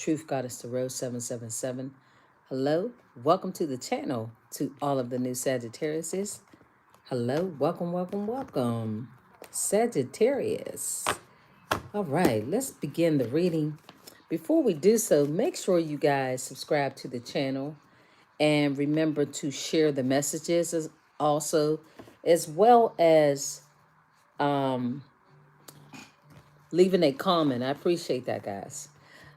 Truth Goddess Tarot 777. Hello, welcome to the channel to all of the new Sagittariuses. Hello, welcome, welcome, welcome. Sagittarius. All right, let's begin the reading. Before we do so, make sure you guys subscribe to the channel and remember to share the messages also, as well as leaving a comment. I appreciate that, guys.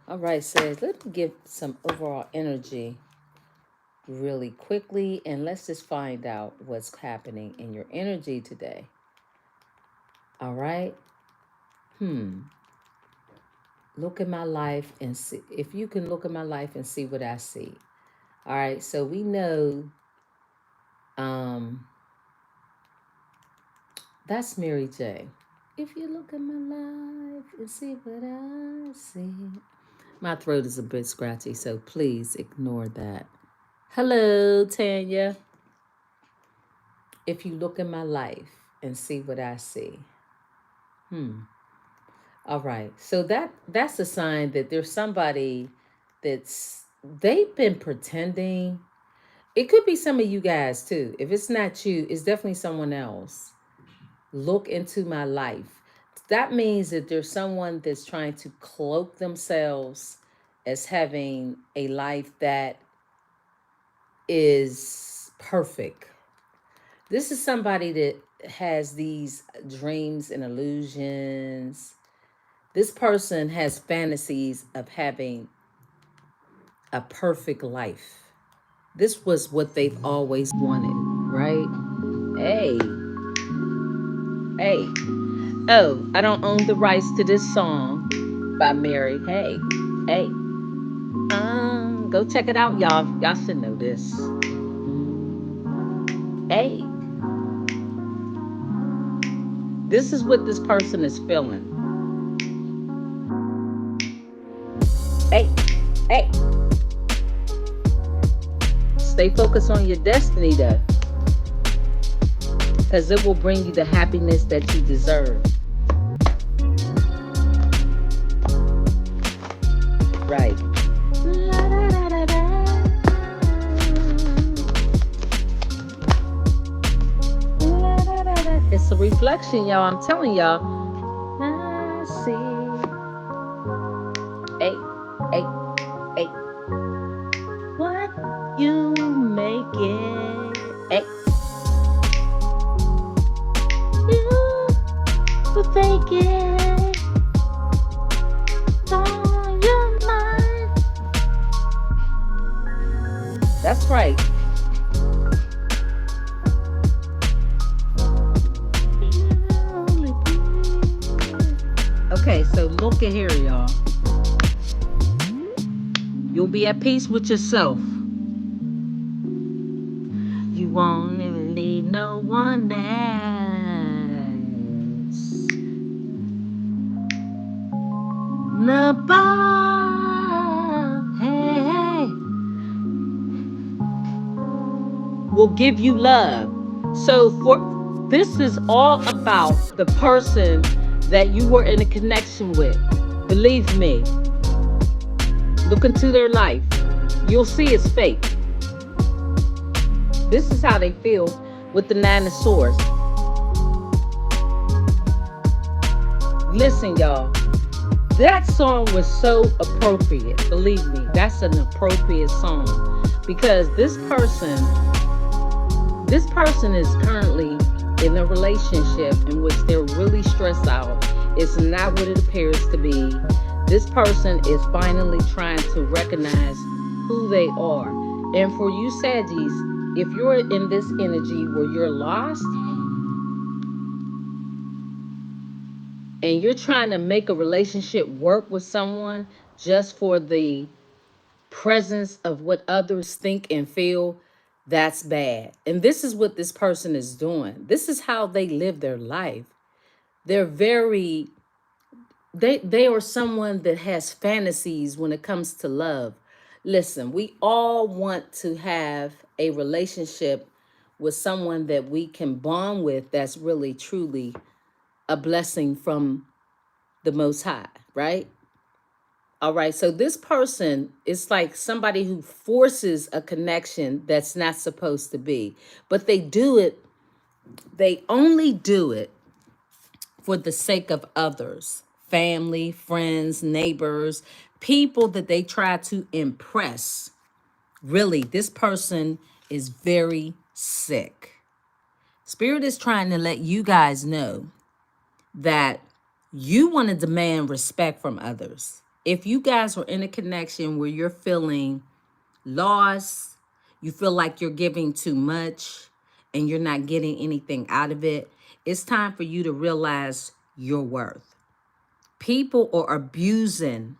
All right, says, let me give some overall energy really quickly, and let's just find out what's happening in your energy today. All right. Look at my life and see if you can look at my life and see what I see. All right. So we know that's Mary J. If you look at my life and see what I see. My throat is a bit scratchy, so please ignore that. Hello, Tanya. If you look at my life and see what I see. All right. So that's a sign that there's somebody they've been pretending. It could be some of you guys too. If it's not you, it's definitely someone else. Look into my life. That means that there's someone that's trying to cloak themselves as having a life that is perfect. This is somebody that has these dreams and illusions. This person has fantasies of having a perfect life. This was what they've always wanted, right? Hey, hey. Oh, I don't own the rights to this song by Mary. Hey, hey. Go check it out, y'all. Y'all should know this. Hey, this is what this person is feeling. Hey, hey. Stay focused on your destiny, though, because it will bring you the happiness that you deserve. Right. It's a reflection, y'all. I'm telling y'all. I see. Hey, hey, hey. What you make it? Hey. You fake it. On your mind. That's right. Okay, so look at here, y'all. You'll be at peace with yourself. You won't even need no one else. Nobody, hey, will give you love. So this is all about the person that you were in a connection with. Believe me. Look into their life. You'll see it's fake. This is how they feel with the Nine of Swords. Listen, y'all. That song was so appropriate. Believe me, that's an appropriate song. Because this person is currently in a relationship in which they're really stressed out. It's not what it appears to be. This person is finally trying to recognize who they are. And for you Saggies, if you're in this energy where you're lost and you're trying to make a relationship work with someone just for the presence of what others think and feel, that's bad. And this is what this person is doing. This is how they live their life. They're very they are someone that has fantasies when it comes to love. Listen, we all want to have a relationship with someone that we can bond with that's really truly a blessing from the Most High, right? All right. So this person is like somebody who forces a connection that's not supposed to be, but they only do it for the sake of others, family, friends, neighbors, people that they try to impress. Really, this person is very sick. Spirit is trying to let you guys know that you want to demand respect from others. If you guys are in a connection where you're feeling lost, you feel like you're giving too much and you're not getting anything out of it, it's time for you to realize your worth. People are abusing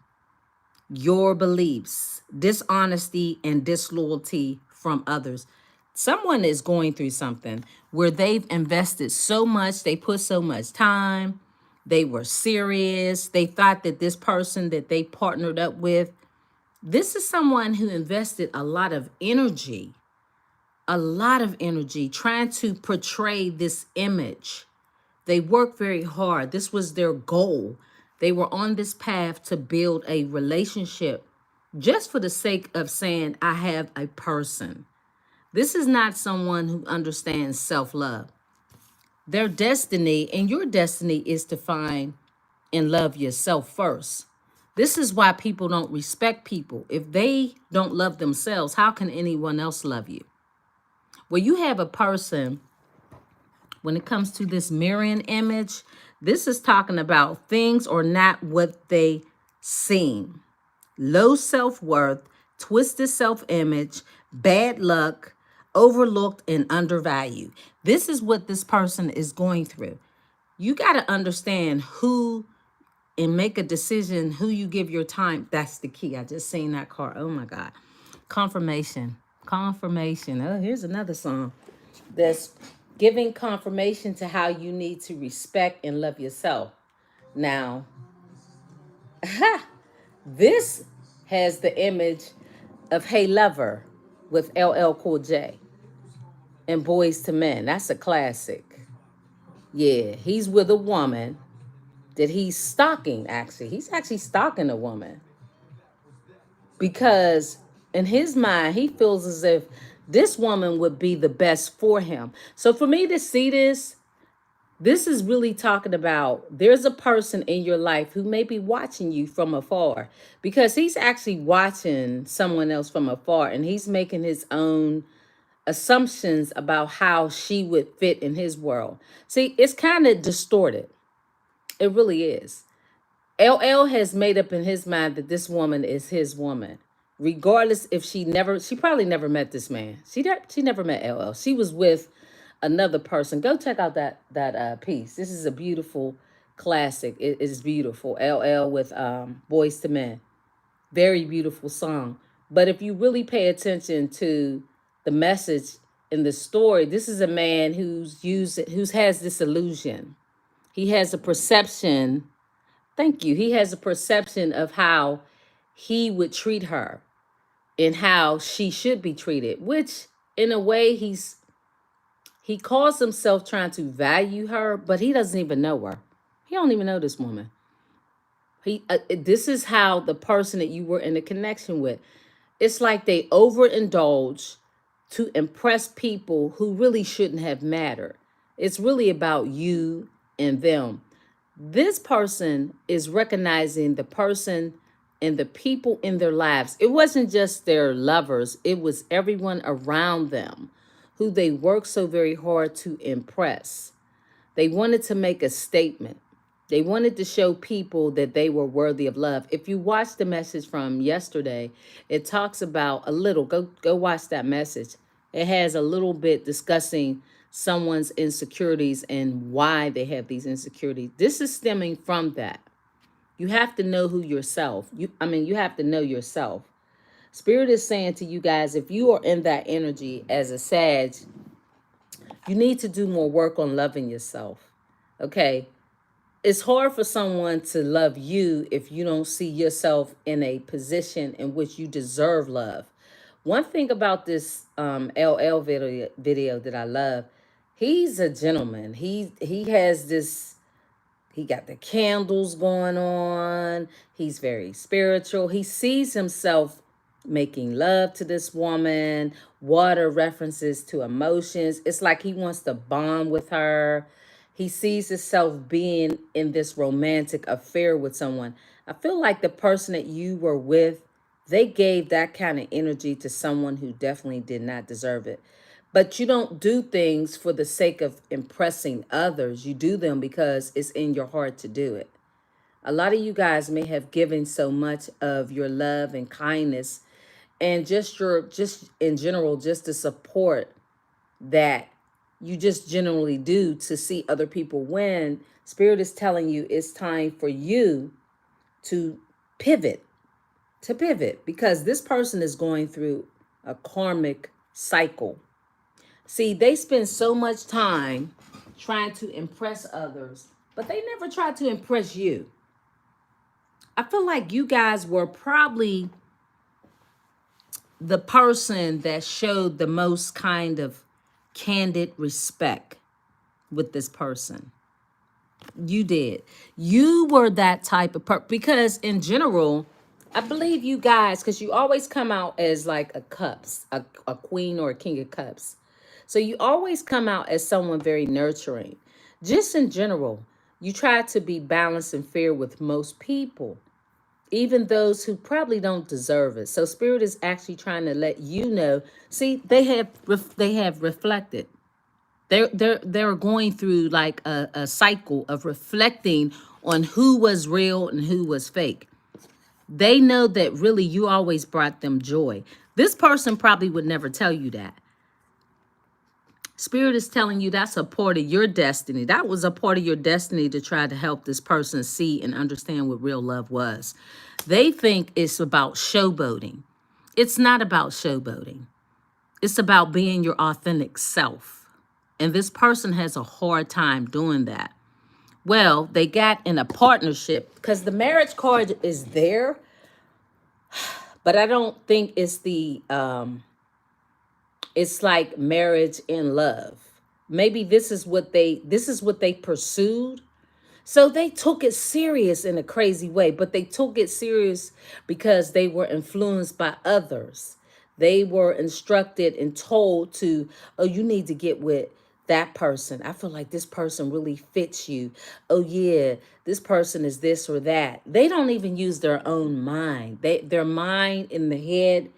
your beliefs, dishonesty, and disloyalty from others. Someone is going through something where they've invested so much, they put so much time, they were serious, they thought that this person that they partnered up with, this is someone who invested a lot of energy trying to portray this image. They worked very hard. This was their goal. They were on this path to build a relationship just for the sake of saying, I have a person. This is not someone who understands self love. Their destiny and your destiny is to find and love yourself first. This is why people don't respect people. If they don't love themselves, how can anyone else love you? Well, you have a person, when it comes to this mirroring image, this is talking about things are not what they seem. Low self-worth, twisted self-image, bad luck, overlooked and undervalued. This is what this person is going through. You got to understand who and make a decision who you give your time. That's the key. I just seen that card. Oh my God. Confirmation. Confirmation. Oh, here's another song that's giving confirmation to how you need to respect and love yourself. Now, this has the image of Hey Lover with LL Cool J and Boys to Men. That's a classic. Yeah, he's with a woman that he's stalking, actually. He's actually stalking a woman because in his mind, he feels as if this woman would be the best for him. So for me to see this is really talking about there's a person in your life who may be watching you from afar because he's actually watching someone else from afar and he's making his own assumptions about how she would fit in his world. See, it's kind of distorted. It really is. LL has made up in his mind that this woman is his woman. Regardless if she probably never met this man. She never met LL. She was with another person. Go check out that piece. This is a beautiful classic. It is beautiful. LL with Boys to Men. Very beautiful song. But if you really pay attention to the message in the story, this is a man who has this illusion. He has a perception. Thank you. He has a perception of how he would treat her and how she should be treated, which in a way he calls himself trying to value her, but he doesn't even know her. He don't even know this woman. This is how the person that you were in a connection with. It's like they overindulge to impress people who really shouldn't have mattered. It's really about you and them. This person is recognizing the person and the people in their lives. It wasn't just their lovers, it was everyone around them who they worked so very hard to impress. They wanted to make a statement. They wanted to show people that they were worthy of love. If you watch the message from yesterday, it talks about a little, go watch that message. It has a little bit discussing someone's insecurities and why they have these insecurities. This is stemming from that. You have to know who yourself. You have to know yourself. Spirit is saying to you guys, if you are in that energy as a Sag, you need to do more work on loving yourself. Okay? It's hard for someone to love you if you don't see yourself in a position in which you deserve love. One thing about this LL video that I love, he's a gentleman. He has this He got the candles going on. He's very spiritual. He sees himself making love to this woman. Water references to emotions. It's like he wants to bond with her. He sees himself being in this romantic affair with someone. I feel like the person that you were with, they gave that kind of energy to someone who definitely did not deserve it. But you don't do things for the sake of impressing others. You do them because it's in your heart to do it. A lot of you guys may have given so much of your love and kindness and just in general, just the support that you just generally do to see other people win. Spirit is telling you it's time for you to pivot, because this person is going through a karmic cycle. See, they spend so much time trying to impress others, but they never try to impress you. I feel like you guys were probably the person that showed the most kind of candid respect with this person. You did. You were that type of person because in general, I believe you guys, because you always come out as like a cups, a queen or a king of cups. So you always come out as someone very nurturing. Just in general, you try to be balanced and fair with most people, even those who probably don't deserve it. So Spirit is actually trying to let you know. See, they have reflected. They're going through like a cycle of reflecting on who was real and who was fake. They know that really you always brought them joy. This person probably would never tell you that. Spirit is telling you that's a part of your destiny. That was a part of your destiny to try to help this person see and understand what real love was. They think it's about showboating. It's not about showboating. It's about being your authentic self. And this person has a hard time doing that. Well, they got in a partnership because the marriage card is there, but I don't think it's like marriage in love. Maybe this is what they pursued. So they took it serious in a crazy way, but they took it serious because they were influenced by others. They were instructed and told to, oh, you need to get with that person. I feel like this person really fits you. Oh yeah, this person is this or that. They don't even use their own mind. Their mind in the head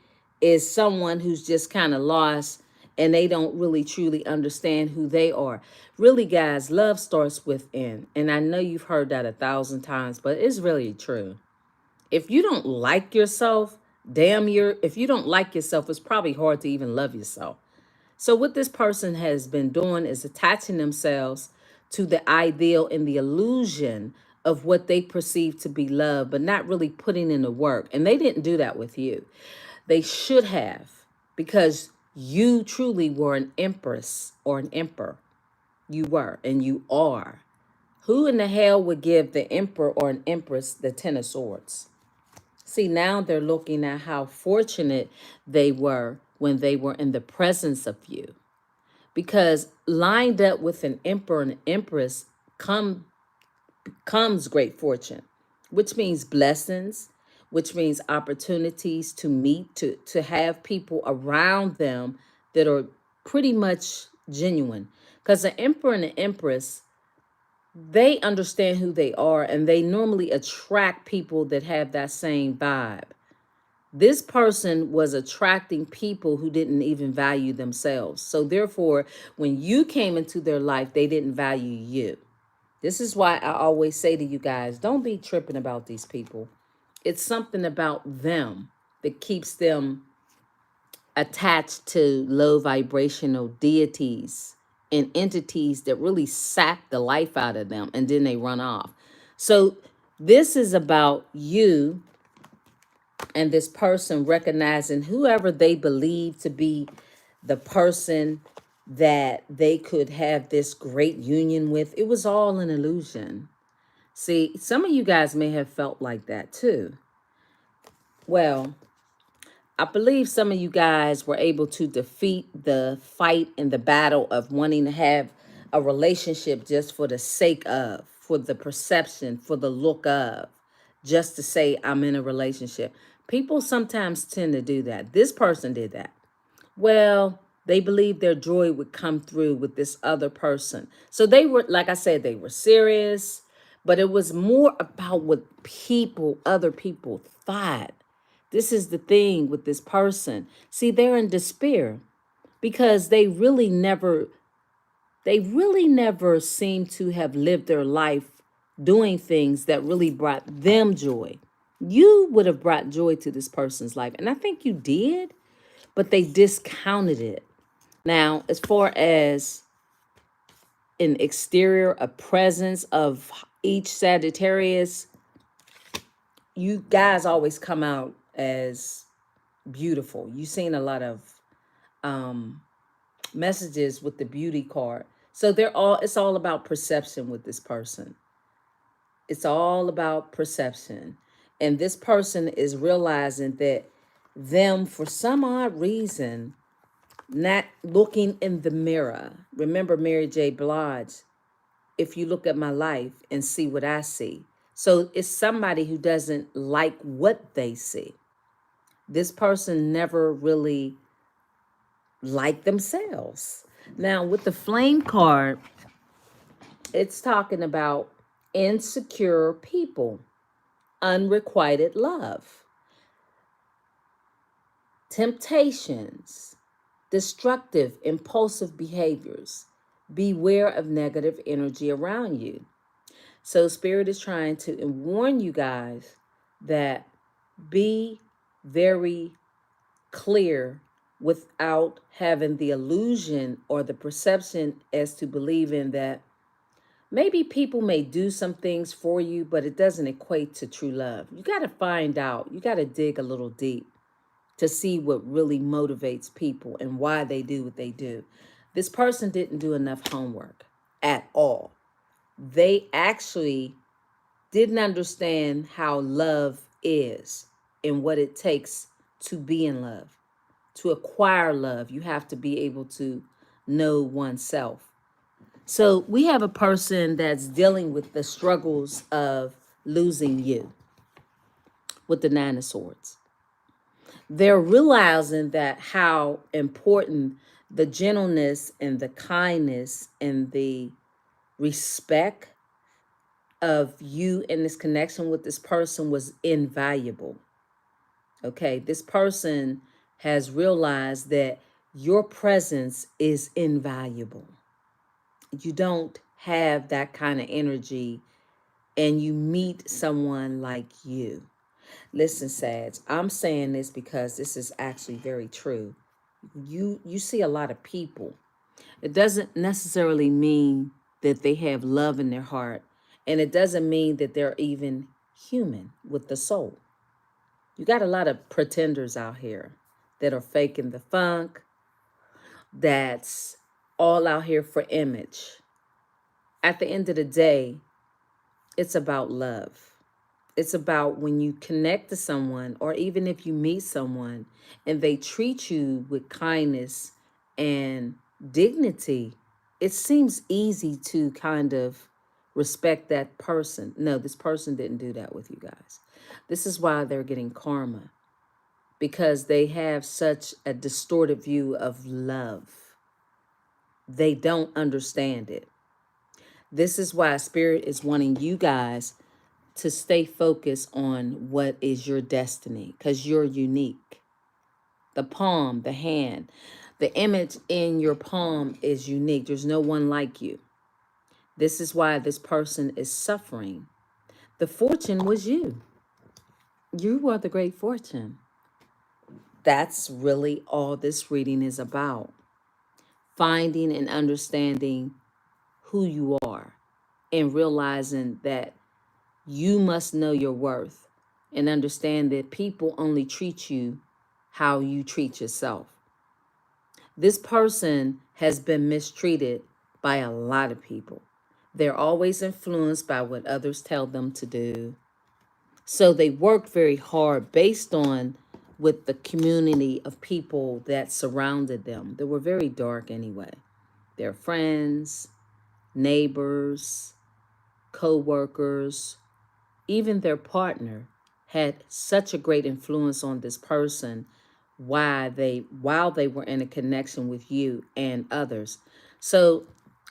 is someone who's just kind of lost and they don't really truly understand who they are. Really, guys, love starts within. And I know you've heard that 1,000 times, but it's really true. If you don't like yourself, if you don't like yourself, it's probably hard to even love yourself. So what this person has been doing is attaching themselves to the ideal and the illusion of what they perceive to be love, but not really putting in the work. And they didn't do that with you. They should have, because you truly were an empress or an emperor. You were and you are. Who in the hell would give the emperor or an empress the 10 of Swords? See, now they're looking at how fortunate they were when they were in the presence of you. Because lined up with an emperor and an empress comes great fortune, which means blessings, which means opportunities to meet, to have people around them that are pretty much genuine. Because the emperor and the empress, they understand who they are and they normally attract people that have that same vibe. This person was attracting people who didn't even value themselves. So therefore, when you came into their life, they didn't value you. This is why I always say to you guys, don't be tripping about these people. It's something about them that keeps them attached to low vibrational deities and entities that really sap the life out of them and then they run off. So this is about you and this person recognizing whoever they believe to be the person that they could have this great union with. It was all an illusion. See, some of you guys may have felt like that too. Well, I believe some of you guys were able to defeat the fight and the battle of wanting to have a relationship just for the sake of. for the perception, for the look of, just to say I'm in a relationship. People sometimes tend to do that. This person did that. Well, they believed their joy would come through with this other person. So they were, like I said, they were serious, but it was more about what people, other people thought. This is the thing with this person. See, they're in despair because they really never seem to have lived their life doing things that really brought them joy. You would have brought joy to this person's life, and I think you did, but they discounted it. Now, as far as an exterior, a presence of each Sagittarius, you guys always come out as beautiful. You've seen a lot of messages with the beauty card. So it's all about perception with this person. It's all about perception. And this person is realizing that them, for some odd reason, not looking in the mirror. Remember Mary J. Blige, if you look at my life and see what I see. So it's somebody who doesn't like what they see. This person never really liked themselves. Now, with the flame card, it's talking about insecure people, unrequited love, temptations, destructive, impulsive behaviors. Beware of negative energy around you. So Spirit is trying to warn you guys that be very clear without having the illusion or the perception as to believing that maybe people may do some things for you, but it doesn't equate to true love. You got to find out. You got to dig a little deep to see what really motivates people and why they do what they do. This person didn't do enough homework at all. They actually didn't understand how love is and what it takes to be in love. To acquire love, you have to be able to know oneself. So we have a person that's dealing with the struggles of losing you with the Nine of Swords. They're realizing that how important the gentleness and the kindness and the respect of you in this connection with this person was invaluable. Okay, this person has realized that your presence is invaluable. You don't have that kind of energy and you meet someone like you. Listen, Sag, I'm saying this because this is actually very true. You see a lot of people. It doesn't necessarily mean that they have love in their heart, and it doesn't mean that they're even human with the soul. You got a lot of pretenders out here that are faking the funk, that's all out here for image. At the end of the day, it's about love. It's about when you connect to someone, or even if you meet someone and they treat you with kindness and dignity, it seems easy to kind of respect that person. No, this person didn't do that with you guys. This is why they're getting karma, because they have such a distorted view of love. They don't understand it. This is why Spirit is wanting you guys to stay focused on what is your destiny, because you're unique. The palm, the hand, the image in your palm is unique. There's no one like you. This is why this person is suffering. The fortune was you. You are the great fortune. That's really all this reading is about. Finding and understanding who you are and realizing that you must know your worth and understand that people only treat you how you treat yourself. This person has been mistreated by a lot of people. They're always influenced by what others tell them to do. So they worked very hard based on with the community of people that surrounded them. They were very dark anyway. Their friends, neighbors, co-workers, even their partner had such a great influence on this person while they were in a connection with you and others. So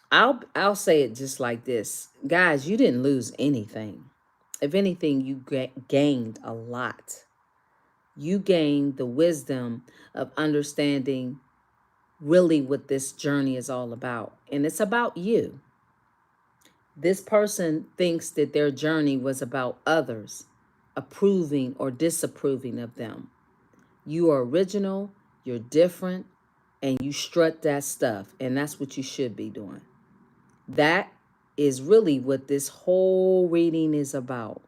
I'll say it just like this. Guys, you didn't lose anything. If anything, you gained a lot. You gained the wisdom of understanding really what this journey is all about. And it's about you. This person thinks that their journey was about others approving or disapproving of them. You are original, you're different, and you strut that stuff. And that's what you should be doing. That is really what this whole reading is about.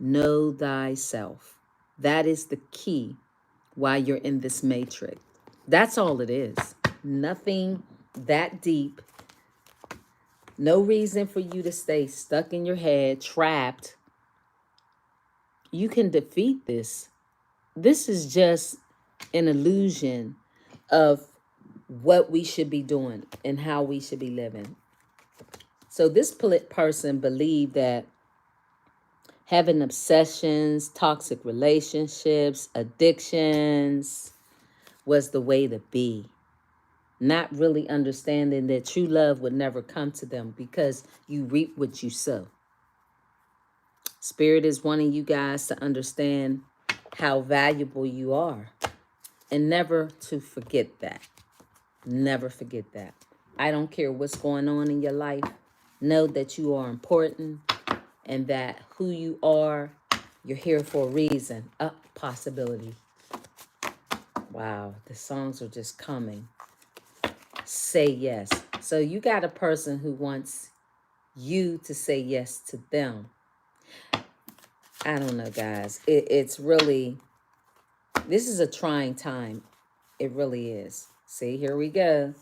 Know thyself. That is the key while you're in this matrix. That's all it is. Nothing that deep. No reason for you to stay stuck in your head, trapped. You can defeat this. This is just an illusion of what we should be doing and how we should be living. So this person believed that having obsessions, toxic relationships, addictions was the way to be. Not really understanding that true love would never come to them because you reap what you sow. Spirit is wanting you guys to understand how valuable you are and never to forget that. Never forget that. I don't care what's going on in your life. Know that you are important and that who you are, you're here for a reason. A possibility. Wow, the songs are just coming. Say yes. So you got a person who wants you to say yes to them. I don't know, guys. It's really, this is a trying time. It really is. See, here we go.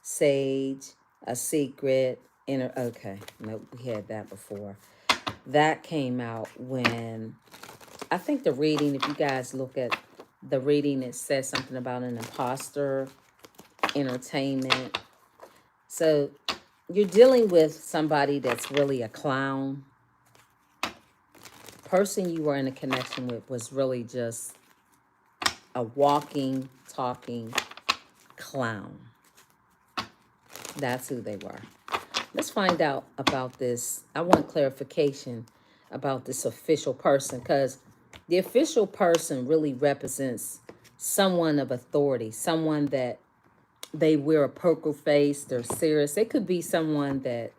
Sage, a secret, inner. Okay, nope, we had that before. That came out when, I think the reading, if you guys look at the reading, it says something about an imposter, entertainment. So you're dealing with somebody that's really a clown. Person you were in a connection with was really just a walking, talking clown. That's who they were. Let's find out about this. I want clarification about this official person, because the official person really represents someone of authority, someone that they wear a poker face, they're serious. They could be someone that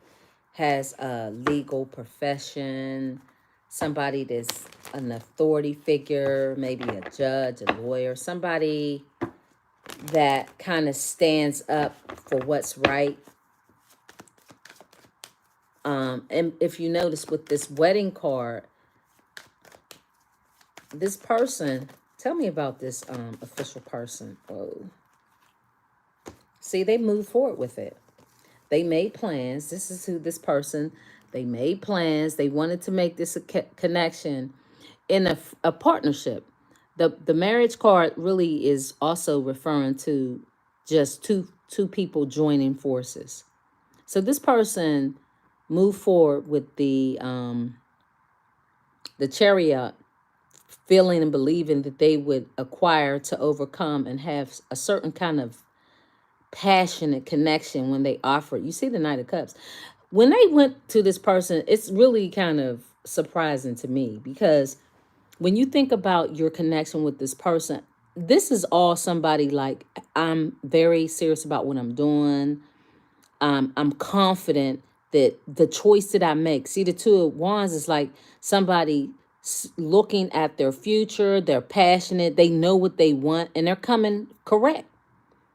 has a legal profession, somebody that's an authority figure, maybe a judge, a lawyer, somebody that kind of stands up for what's right. And if you notice with this wedding card, this person, tell me about this official person. Oh, see, they moved forward with it. They made plans. This is who this person, they made plans. They wanted to make this a connection in a partnership. The marriage card really is also referring to just two people joining forces. So this person moved forward with the chariot, feeling and believing that they would acquire to overcome and have a certain kind of passionate connection when they offered. You see the Knight of Cups. When they went to this person, it's really kind of surprising to me, because when you think about your connection with this person, this is all somebody like, I'm very serious about what I'm doing. I'm confident that the choice that I make, see, the Two of Wands is like somebody looking at their future. They're passionate. They know what they want and they're coming correct.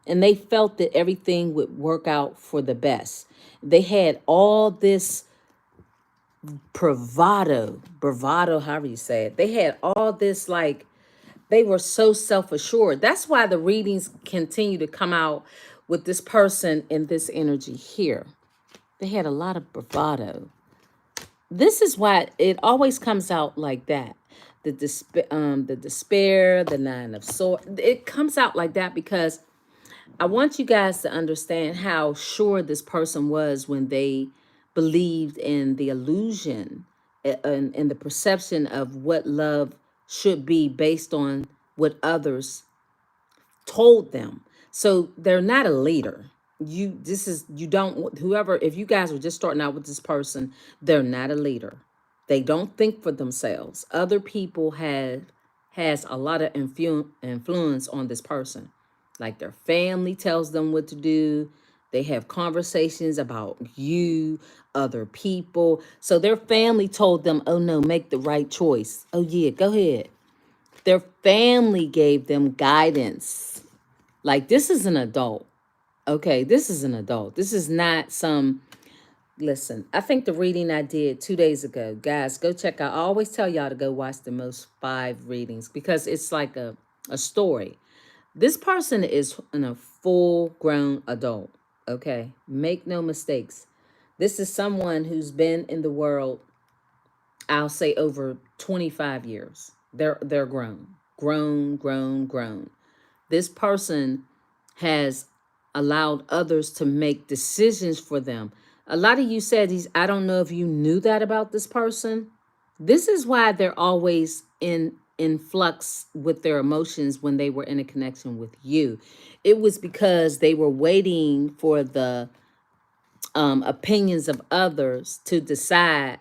And they felt that everything would work out for the best. They had all this bravado, however you say it. They had all this, like, they were so self-assured. That's why the readings continue to come out with this person in this energy here. They had a lot of bravado. This is why it always comes out like that. The despair, the Nine of Swords. It comes out like that because I want you guys to understand how sure this person was when they believed in the illusion and the perception of what love should be based on what others told them. So they're not a leader. You don't, whoever, if you guys were just starting out with this person, they're not a leader. They don't think for themselves. Other people has a lot of influence on this person. Like their family tells them what to do. They have conversations about you, other people. So their family told them, oh no, make the right choice. Oh yeah, go ahead. Their family gave them guidance. Like, this is an adult. Okay, this is an adult. This is not some. Listen, I think the reading I did 2 days ago, guys, go check out. I always tell y'all to go watch the most 5 readings because it's like a story. This person is a full grown adult. Okay, make no mistakes. This is someone who's been in the world, I'll say, over 25 years. They're grown, grown, grown, grown. This person has allowed others to make decisions for them. A lot of you said I don't know if you knew that about this person. This is why they're always in flux with their emotions when they were in a connection with you. It was because they were waiting for the opinions of others to decide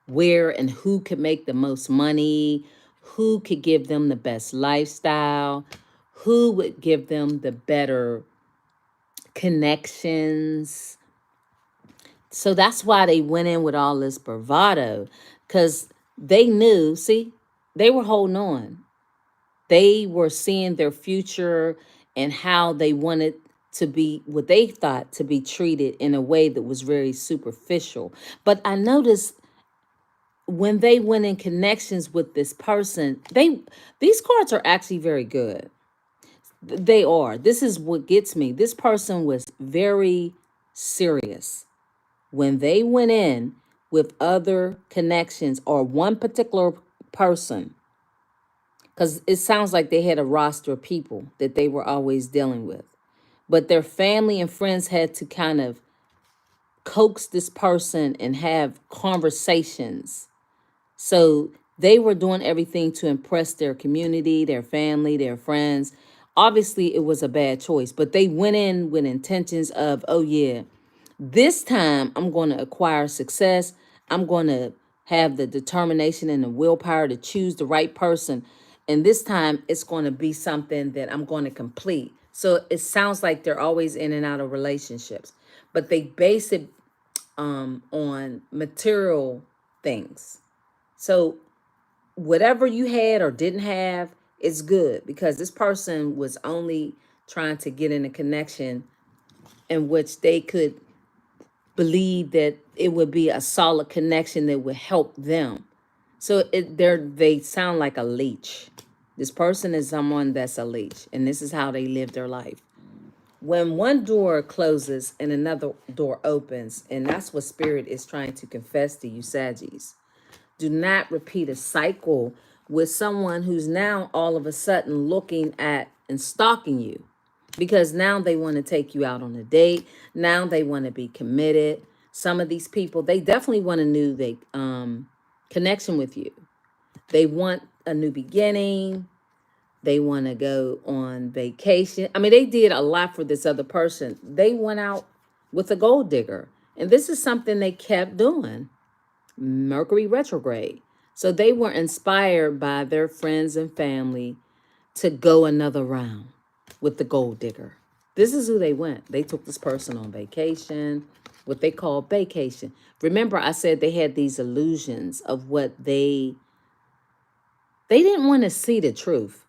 where and who could make the most money, who could give them the best lifestyle, who would give them the better connections. So that's why they went in with all this bravado, because they knew, see, they were holding on. They were seeing their future and how they wanted to be, what they thought to be treated in a way that was very superficial. But I noticed when they went in connections with this person, these cards are actually very good. They are. This is what gets me. This person was very serious. When they went in with other connections or one particular person, because it sounds like they had a roster of people that they were always dealing with. But their family and friends had to kind of coax this person and have conversations. So they were doing everything to impress their community, their family, their friends. Obviously, it was a bad choice, but they went in with intentions of, oh, yeah, this time I'm going to acquire success. I'm going to have the determination and the willpower to choose the right person. And this time it's going to be something that I'm going to complete. So it sounds like they're always in and out of relationships, but they base it on material things. So whatever you had or didn't have, it's good because this person was only trying to get in a connection in which they could believe that it would be a solid connection that would help them. So they sound like a leech. This person is someone that's a leech, and this is how they live their life. When one door closes and another door opens, and that's what Spirit is trying to confess to you, Saggies. Do not repeat a cycle with someone who's now all of a sudden looking at and stalking you, because now they want to take you out on a date. Now they want to be committed. Some of these people, they definitely want a new connection with you. They want a new beginning. They want to go on vacation. I mean, they did a lot for this other person. They went out with a gold digger. And this is something they kept doing. Mercury retrograde. So they were inspired by their friends and family to go another round with the gold digger. This is who they went. They took this person on vacation, what they call vacation. Remember, I said they had these illusions of what they didn't want to see the truth.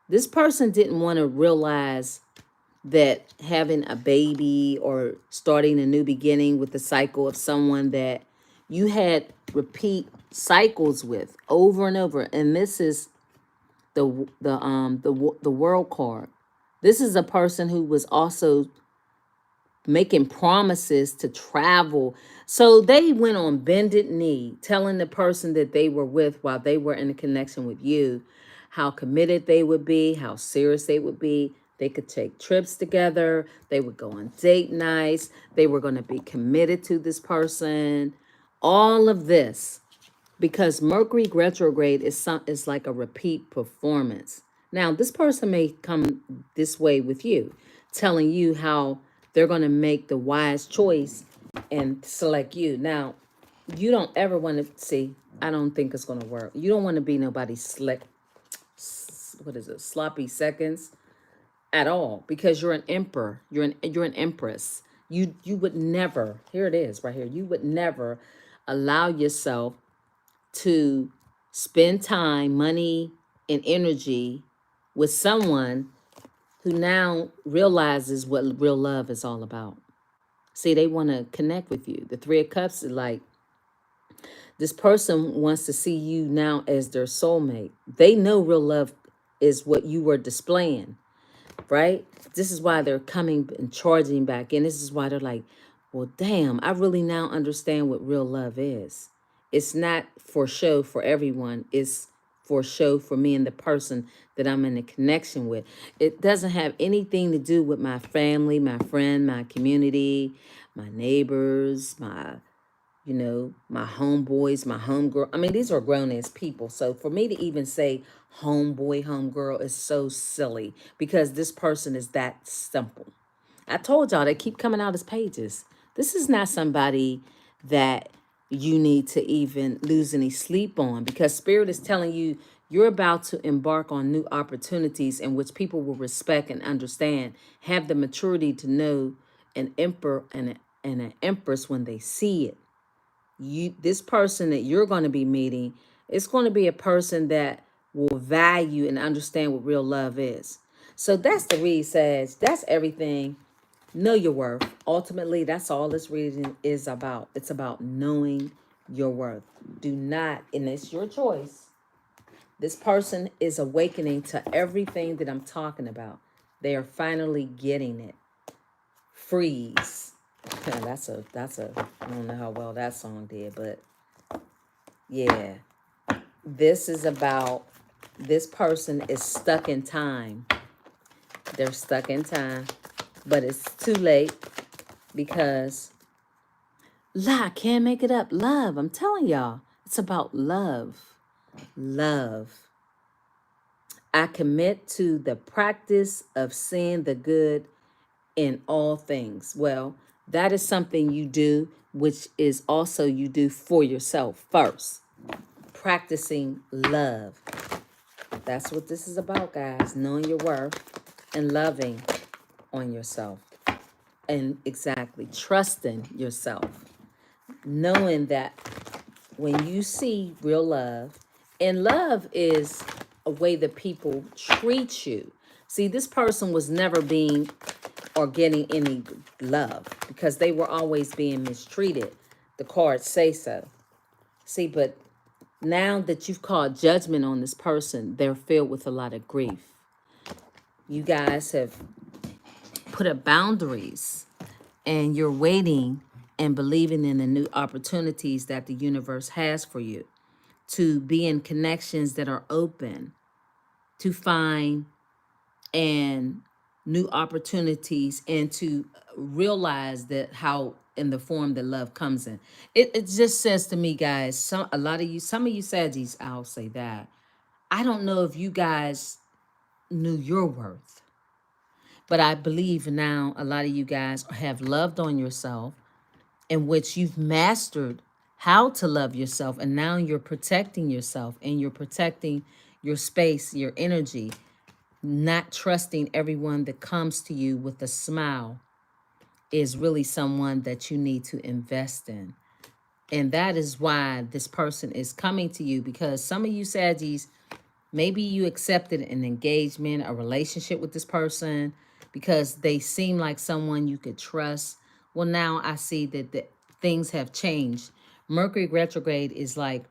This person didn't want to realize that having a baby or starting a new beginning with the cycle of someone that you had repeat cycles with over and over. And this is the world card. This is a person who was also making promises to travel. So they went on bended knee, telling the person that they were with while they were in a connection with you, how committed they would be, how serious they would be. They could take trips together. They would go on date nights. They were going to be committed to this person. All of this because Mercury retrograde is like a repeat performance. Now, this person may come this way with you, telling you how they're going to make the wise choice and select you. Now, you don't ever want to see. I don't think it's going to work. You don't want to be nobody's sloppy seconds at all, because you're an emperor. You're an empress. You would never. Here it is, right here. You would never allow yourself to spend time, money, and energy with someone who now realizes what real love is all about. See, they want to connect with you. The Three of Cups is like, this person wants to see you now as their soulmate. They know real love is what you were displaying, right? This is why they're coming and charging back in. This is why they're like, well, damn, I really now understand what real love is. It's not for show for everyone. It's for show for me and the person that I'm in a connection with. It doesn't have anything to do with my family, my friend, my community, my neighbors, my homeboys, my homegirl. I mean, these are grown ass people. So for me to even say homeboy, homegirl is so silly because this person is that simple. I told y'all they keep coming out as pages. This is not somebody that you need to even lose any sleep on, because Spirit is telling you you're about to embark on new opportunities in which people will respect and understand, have the maturity to know an emperor and an empress when they see it. This person that you're going to be meeting, it's going to be a person that will value and understand what real love is. So that's the read, says that's everything. Know your worth. Ultimately, that's all this reading is about. It's about knowing your worth. Do not, and it's your choice. This person is awakening to everything that I'm talking about. They are finally getting it. Freeze. That's a I don't know how well that song did, but yeah. This is about, this person is stuck in time. They're stuck in time, but it's too late because I can't make it up. Love. I'm telling y'all, it's about love. Love. I commit to the practice of seeing the good in all things. Well, that is something you do, which is also you do for yourself first. Practicing love. That's what this is about, guys. Knowing your worth and loving on yourself. And exactly, trusting yourself. Knowing that when you see real love, and love is a way that people treat you. See, this person was never being or getting any love because they were always being mistreated. The cards say so. See, but now that you've called judgment on this person, they're filled with a lot of grief. You guys have put up boundaries and you're waiting and believing in the new opportunities that the universe has for you, to be in connections that are open, to find and new opportunities, and to realize that how in the form that love comes in. It just says to me, guys, some of you Saggies, I'll say that. I don't know if you guys knew your worth, but I believe now a lot of you guys have loved on yourself, in which you've mastered how to love yourself, and now you're protecting yourself and you're protecting your space, your energy, not trusting everyone that comes to you with a smile is really someone that you need to invest in. And that is why this person is coming to you, because some of you Saggies, maybe you accepted an engagement, a relationship with this person because they seem like someone you could trust. Well, now I see that things have changed. Mercury retrograde is like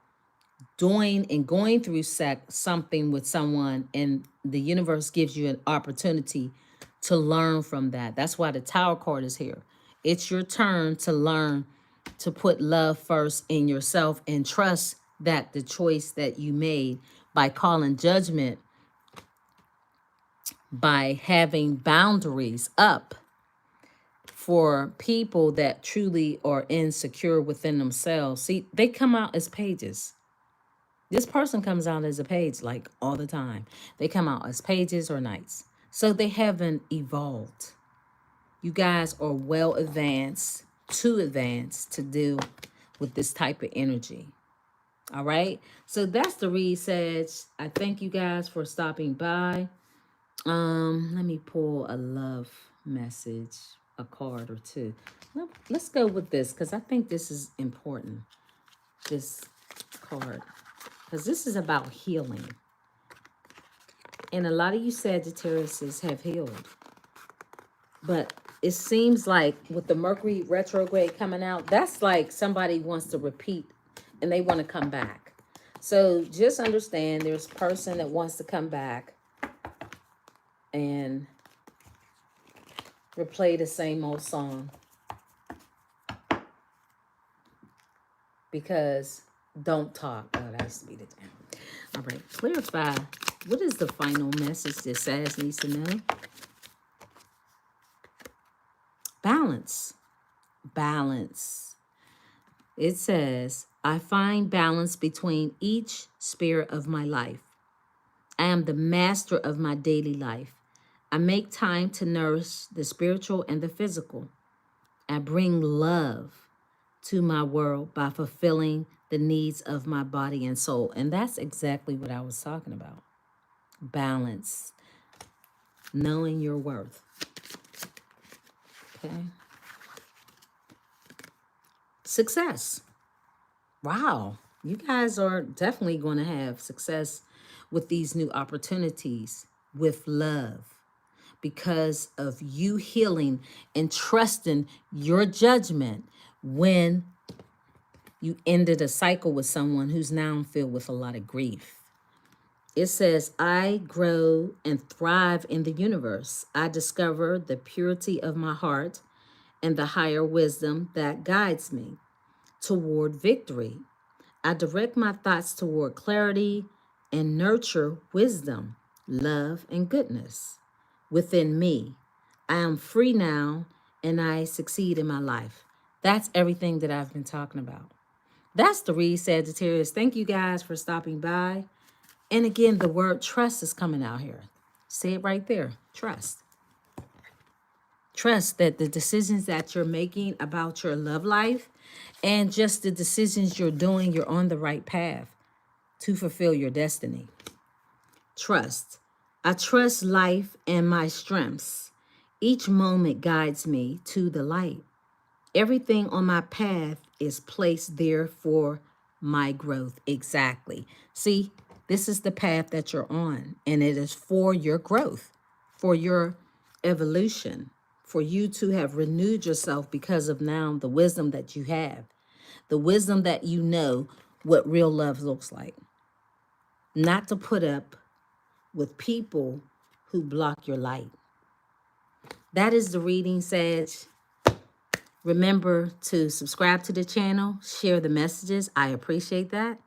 doing and going through something with someone, and the universe gives you an opportunity to learn from that. That's why the Tower card is here. It's your turn to learn to put love first in yourself and trust that the choice that you made by calling judgment by having boundaries up for people that truly are insecure within themselves. See, they come out as pages. This person comes out as a page like all the time. They come out as pages or knights. So they haven't evolved. You guys are well advanced, too advanced to deal with this type of energy. All right. So that's the read, Sag. I thank you guys for stopping by. Let me pull a love message, a card or two. Let's go with this because I think this is important. This card. Because this is about healing. And a lot of you Sagittariuses have healed. But it seems like with the Mercury retrograde coming out, that's like somebody wants to repeat and they want to come back. So just understand there's a person that wants to come back and replay the same old song. Because don't talk. Oh, that used to be the time. All right, clarify. What is the final message that Sag needs to know? Balance. Balance. It says, I find balance between each sphere of my life. I am the master of my daily life. I make time to nourish the spiritual and the physical. I bring love to my world by fulfilling the needs of my body and soul. And that's exactly what I was talking about. Balance. Knowing your worth. Okay. Success. Wow. You guys are definitely going to have success with these new opportunities with love because of you healing and trusting your judgment when you ended a cycle with someone who's now filled with a lot of grief. It says, I grow and thrive in the universe. I discover the purity of my heart and the higher wisdom that guides me toward victory. I direct my thoughts toward clarity and nurture wisdom, love, and goodness within me. I am free now and I succeed in my life. That's everything that I've been talking about. That's the read, Sagittarius. Thank you guys for stopping by. And again, the word trust is coming out here. Say it right there. Trust. Trust that the decisions that you're making about your love life and just the decisions you're doing, you're on the right path to fulfill your destiny. Trust. I trust life and my strengths. Each moment guides me to the light. Everything on my path is placed there for my growth. Exactly. See, this is the path that you're on, and it is for your growth, for your evolution, for you to have renewed yourself because of now the wisdom that you have, the wisdom that you know what real love looks like. Not to put up with people who block your light. That is the reading, Sag. Remember to subscribe to the channel, share the messages. I appreciate that.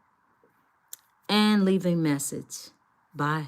And leave a message. Bye.